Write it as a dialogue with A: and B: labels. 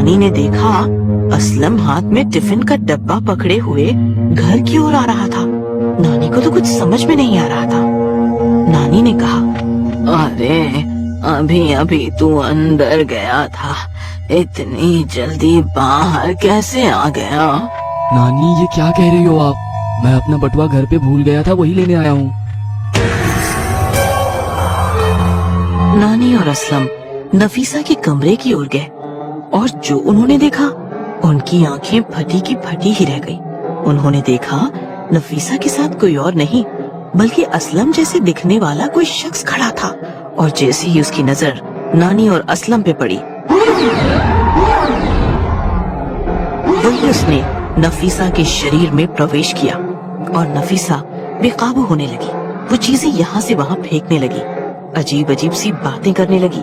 A: नानी ने देखा असलम हाथ में टिफिन का डब्बा पकड़े हुए घर की ओर आ रहा था। नानी को तो कुछ समझ में नहीं आ रहा था। नानी ने कहा, अरे अभी अभी तू अंदर गया था, इतनी जल्दी बाहर कैसे आ गया?
B: नानी ये क्या कह रही हो आप? मैं अपना बटुआ घर पे भूल गया था, वही लेने आया हूँ।
A: नानी और असलम नफीसा के कमरे की ओर गए और जो उन्होंने देखा उनकी आंखें फटी की फटी ही रह गई। उन्होंने देखा नफीसा के साथ कोई और नहीं बल्कि असलम जैसे दिखने वाला कोई शख्स खड़ा था और जैसे ही उसकी नजर नानी और असलम पे पड़ी वही उसने नफीसा के शरीर में प्रवेश किया और नफीसा बेकाबू होने लगी। वो चीजें यहाँ से वहाँ फेंकने लगी, अजीब अजीब सी बातें करने लगी।